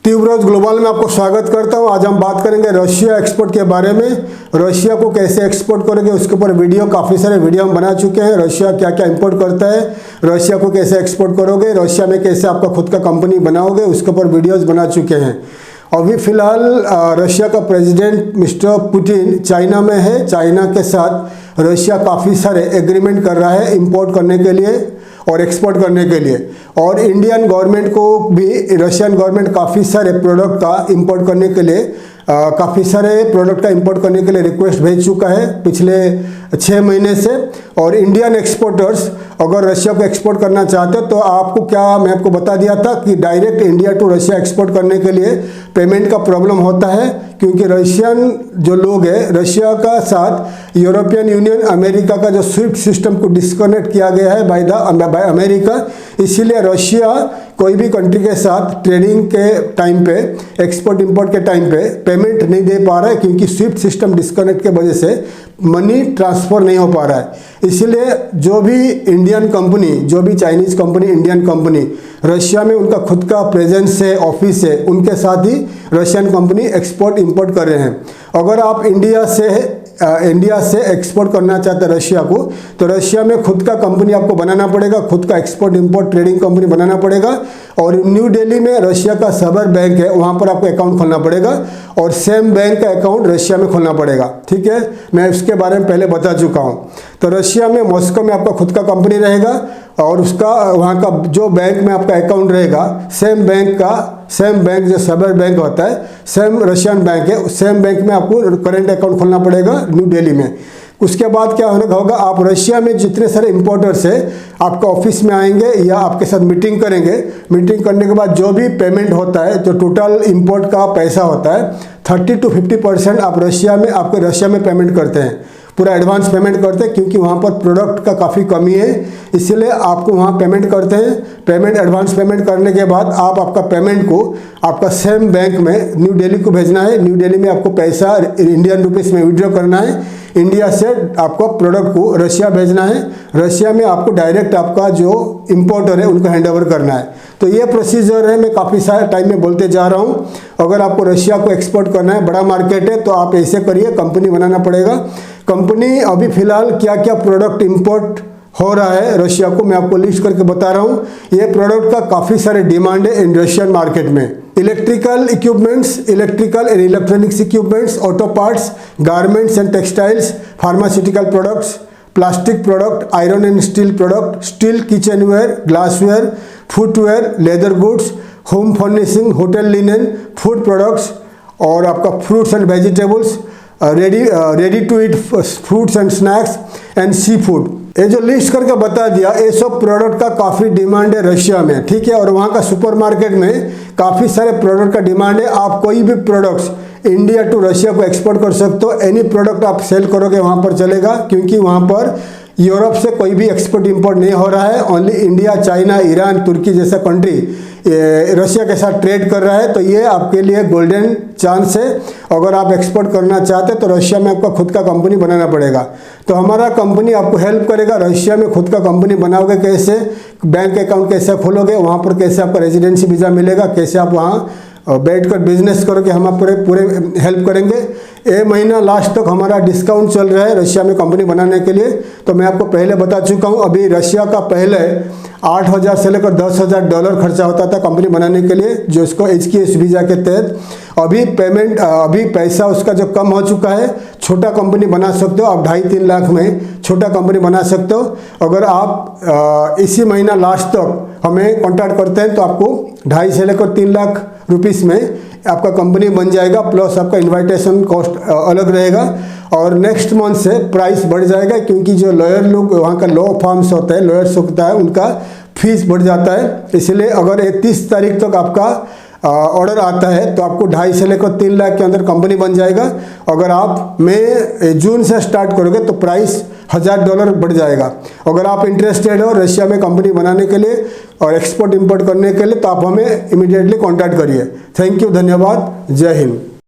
Tuberose global में आपको स्वागत करता हूं। आज हम बात करेंगे रशिया एक्सपोर्ट के बारे में। रशिया को कैसे एक्सपोर्ट करेंगे उसके ऊपर वीडियो, काफ़ी सारे वीडियो हम बना चुके हैं। रशिया क्या क्या इंपोर्ट करता है, रशिया को कैसे एक्सपोर्ट करोगे, रशिया में कैसे आपका खुद का कंपनी बनाओगे, उसके ऊपर वीडियोज़ बना चुके हैं। अभी फ़िलहाल रशिया का प्रेसिडेंट मिस्टर पुतिन चाइना में है। चाइना के साथ रशिया काफ़ी सारे एग्रीमेंट कर रहा है इंपोर्ट करने के लिए और एक्सपोर्ट करने के लिए। और इंडियन गवर्नमेंट को भी रशियन गवर्नमेंट काफ़ी सारे प्रोडक्ट का इंपोर्ट करने के लिए रिक्वेस्ट भेज चुका है पिछले 6 महीने से। और इंडियन एक्सपोर्टर्स अगर रशिया को एक्सपोर्ट करना चाहते हो तो आपको मैं आपको बता दिया था कि direct India to Russia export करने के लिए पेमेंट का प्रॉब्लम होता है, क्योंकि रशियन जो लोग हैं, रशिया का साथ यूरोपियन यूनियन अमेरिका का जो स्विफ्ट सिस्टम को डिस्कनेक्ट किया गया है बाय अमेरिका। इसीलिए रशिया कोई भी कंट्री के साथ ट्रेडिंग के टाइम पे, एक्सपोर्ट इंपोर्ट के टाइम पे पेमेंट नहीं दे पा रहा है, क्योंकि स्विफ्ट सिस्टम डिस्कनेक्ट के वजह से मनी ट्रांसफ़र नहीं हो पा रहा है। इसलिए जो भी इंडियन कंपनी, जो भी Chinese company, Indian company Russia में उनका खुद का प्रेजेंस है, ऑफिस है, उनके साथ ही रशियन कंपनी एक्सपोर्ट इंपोर्ट कर रहे हैं। अगर आप इंडिया से एक्सपोर्ट करना चाहते हैं रशिया को, तो रशिया में खुद का कंपनी आपको बनाना पड़ेगा, खुद का एक्सपोर्ट इंपोर्ट ट्रेडिंग कंपनी बनाना पड़ेगा। और न्यू दिल्ली में रशिया का सर्वर बैंक है, वहाँ पर आपको अकाउंट खोलना पड़ेगा और सेम बैंक का अकाउंट रशिया में खोलना पड़ेगा। ठीक है, मैं उसके बारे में पहले बता चुका हूँ। तो रशिया में मॉस्को में आपका खुद का कंपनी रहेगा और उसका वहाँ का जो बैंक में आपका अकाउंट रहेगा, सेम बैंक जो सर्वर बैंक होता है, सेम रशियन बैंक है, सेम बैंक में आपको करेंट अकाउंट खोलना पड़ेगा न्यू दिल्ली में। उसके बाद क्या होगा, आप रशिया में जितने सारे इंपोर्टर्स हैं आपका ऑफिस में आएंगे या आपके साथ मीटिंग करेंगे। मीटिंग करने के बाद जो भी पेमेंट होता है, जो टोटल इंपोर्ट का पैसा होता है, 30 to 50% आप रशिया में पेमेंट करते हैं, पूरा एडवांस पेमेंट करते हैं, क्योंकि वहाँ पर प्रोडक्ट का काफ़ी कमी है, इसलिए आपको वहाँ पेमेंट करते हैं। एडवांस पेमेंट करने के बाद आपका पेमेंट को आपका सेम बैंक में न्यू दिल्ली को भेजना है। न्यू दिल्ली में आपको पैसा इंडियन रुपीस में विड्रॉ करना है। इंडिया से आपको प्रोडक्ट को रशिया भेजना है। रशिया में आपको डायरेक्ट आपका जो इंपोर्टर है उनको हैंडओवर करना है। तो ये प्रोसीजर है, मैं काफ़ी सारे टाइम में बोलते जा रहा हूँ। अगर आपको रशिया को एक्सपोर्ट करना है, बड़ा मार्केट है, तो आप ऐसे करिए, कंपनी बनाना पड़ेगा। कंपनी अभी फ़िलहाल क्या क्या प्रोडक्ट इंपोर्ट हो रहा है रशिया को, मैं आपको लिस्ट करके बता रहा हूँ। ये प्रोडक्ट का काफ़ी सारे डिमांड है इन रशियन मार्केट में। Electrical equipments, electrical and electronics equipments, auto parts, garments and textiles, pharmaceutical products, plastic product, iron and steel product, steel kitchenware, glassware, footwear, leather goods, home furnishing, hotel linen, food products और आपका fruits and vegetables, ready to eat fruits and snacks and seafood. ये जो list करके बता दिया, ये सब product का काफ़ी डिमांड है रशिया में। ठीक है, और वहाँ का सुपरमार्केट में काफ़ी सारे प्रोडक्ट का डिमांड है। आप कोई भी प्रोडक्ट्स इंडिया टू रशिया को एक्सपोर्ट कर सकते हो। एनी प्रोडक्ट आप सेल करोगे वहाँ पर चलेगा, क्योंकि वहाँ पर यूरोप से कोई भी एक्सपोर्ट इंपोर्ट नहीं हो रहा है। ओनली इंडिया, चाइना, ईरान, तुर्की जैसा कंट्री रशिया के साथ ट्रेड कर रहा है। तो ये आपके लिए गोल्डन चांस है। अगर आप एक्सपोर्ट करना चाहते हैं तो रशिया में आपका खुद का कंपनी बनाना पड़ेगा। तो हमारा कंपनी आपको हेल्प करेगा। रशिया में खुद का कंपनी बनाओगे कैसे, बैंक अकाउंट कैसे खोलोगे, वहाँ पर कैसे आपका रेजिडेंसी वीज़ा मिलेगा, कैसे आप वहाँ बैठकर बिजनेस करोगे, हम आप पूरे हेल्प करेंगे। ये महीना लास्ट तक हमारा डिस्काउंट चल रहा है रशिया में कंपनी बनाने के लिए। तो मैं आपको पहले बता चुका हूँ, अभी रशिया का पहले 8,000 से लेकर $10,000 खर्चा होता था कंपनी बनाने के लिए, जो इसको HKS वीज़ा के तहत। अभी पैसा उसका जो कम हो चुका है, छोटा कंपनी बना सकते हो आप, 2.5-3 लाख में छोटा कंपनी बना सकते हो। अगर आप इसी महीना लास्ट तक हमें कॉन्टैक्ट करते हैं तो आपको 2.5 से लेकर 3 लाख रुपीस में आपका कंपनी बन जाएगा, प्लस आपका इन्विटेशन कॉस्ट अलग रहेगा। और नेक्स्ट मंथ से प्राइस बढ़ जाएगा, क्योंकि जो लॉयर लोग वहाँ का लॉ फॉर्म्स होता है, लॉयर्स होता है, उनका फीस बढ़ जाता है। इसलिए अगर 31 तारीख तक आपका ऑर्डर आता है तो आपको 2.5 से लेकर 3 लाख के अंदर कंपनी बन जाएगा। अगर आप जून से स्टार्ट करोगे तो प्राइस $1,000 बढ़ जाएगा। अगर आप इंटरेस्टेड हो रशिया में कंपनी बनाने के लिए और एक्सपोर्ट इंपोर्ट करने के लिए, तो आप हमें इमीडिएटली कॉन्टैक्ट करिए। थैंक यू, धन्यवाद, जय हिंद।